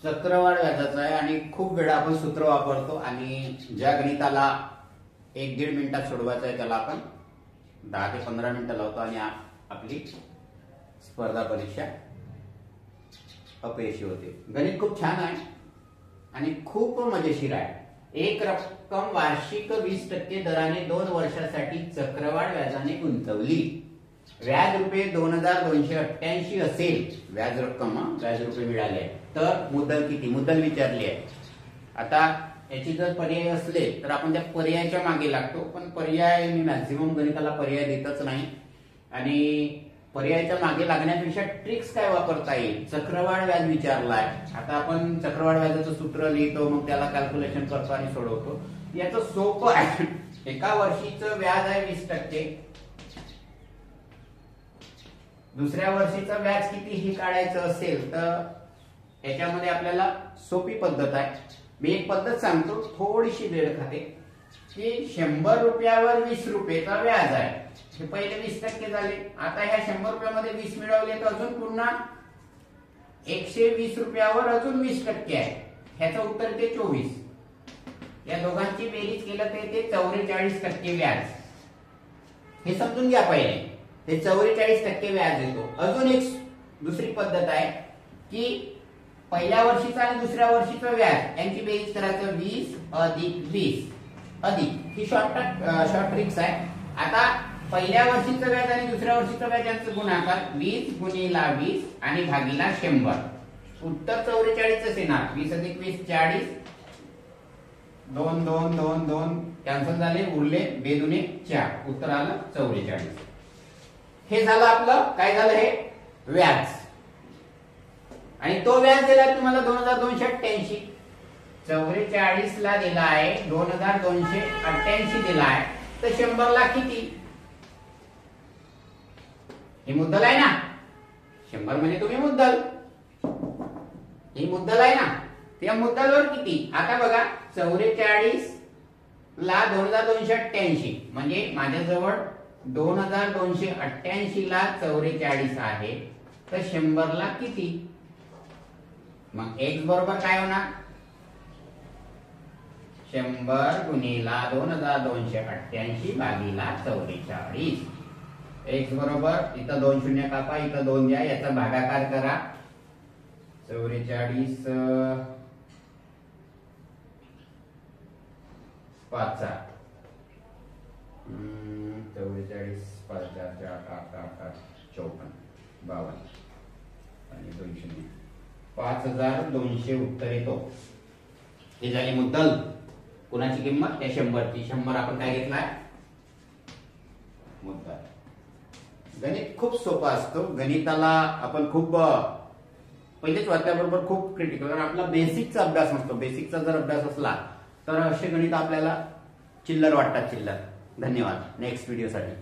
चक्रवाढ व्याजाचा आहे आणि खूप वेळा आपण सूत्र वापरतो आणि ज्या गणिताला 1-1.5 मिनिटात सोडवायचं आहे त्याला आपण 10 ते 15 मिनिटं लावतो आणि आपली स्पर्धा परीक्षा अपयशी होते। गणित खूप छान आहे आणि खूप मजेशीर आहे। एक रक्कम वार्षिक 20% दराने 2 वर्षासाठी चक्रवाढ व्याजाने गुंतवली, व्याज रुपये 2288 असेल, व्याज रक्कम व्याज रुपये मिळाले तर मुद्दल किती, मुद्दल विचारली आहे। आता याची जर पर्याय असले तर आपण त्या पर्यायाच्या मागे लागतो, पण पर्याय मी मॅक्झिमम गणिताला पर्याय देतच नाही आणि पर्यायाच्या मागे लागण्यापेक्षा ट्रिक्स काय वापरता येईल। चक्रवाढ व्याज विचारलाय, आता आपण चक्रवाढ व्याजाचं सूत्र लिहितो, मग त्याला कॅल्क्युलेशन करतो आणि सोडवतो। याचं सोपं आहे, एका वर्षीचं व्याज आहे 20%, दुसऱ्या वर्षीचं व्याज किती हे काढायचं असेल तर याच्यामध्ये आपल्याला सोपी पद्धत आहे। मी एक पद्धत सांगतो, थोडीशी वेळ खाते, की 100 रुपयावर 20 रुपयेचा व्याज आहे, हे पहिले 20% झाले। आता ह्या 100 रुपयामध्ये 20 मिळवले तर अजून पुन्हा 120 रुपयावर अजून 20% आहे, ह्याचं उत्तर ते 24। या दोघांची बेरीज केलं तर ते 44% व्याज, हे समजून घ्या पहिले, ते 44% व्याज येतो। अजून एक दुसरी पद्धत आहे की पहिल्या वर्षीचं आणि दुसऱ्या वर्षीचं व्याज यांची बेरीज करायचं, 20 अधिक 20 अधिक, ही शॉर्ट ट्रिक्स आहे। आता पहिल्या वर्षीचं व्याज आणि दुसऱ्या वर्षीचं व्याज यांचं गुणाकार 20 गुणिला 20 आणि भागीला 100, उत्तर 44च येणार। 20 अधिक 20 40, 2 2 2 2 कॅन्सल झाले, उरले 2 दुणे 4, उत्तर आलं 44। हे झालं आपलं, काय झालं, हे व्याज। आणि तो व्याज दिलाय तुम्हाला 2288, 44 ला दिला आहे, 2288 दिला आहे, तर 100 ला किती, ही मुद्दल आहे ना, 100 म्हणजे तुम्ही मुद्दल, ही मुद्दल आहे ना, त्या मुद्दलवर किती। आता बघा 44 ला 2288 म्हणजे माझ्याजवळ 2288 ला 44 आहे, तर 100 ला किती, मग x बरोबर काय होणार, 100 गुणिला 2288 भागीला 44। x बरोबर इथं 2 शून्य कापा, इथं 2 द्या, याचा भागाकार करा, 44 5 44 5 4 8 8 8 54 52 आणि 2 शून्य 5200 उत्तर येतो। हे झाली मुद्दल, कुणाची किंमत, त्या 100ची। 100 आपण काय घेतलाय, मुद्दल। गणित खूप सोपं असतं, गणिताला आपण खूप पहिलेच वाचल्याबरोबर खूप क्रिटिकल, कारण आपला बेसिकचा अभ्यास नसतो। बेसिकचा जर अभ्यास असला तर असे गणित आपल्याला चिल्लर वाटतात, चिल्लर। धन्यवाद, नेक्स्ट व्हिडिओसाठी।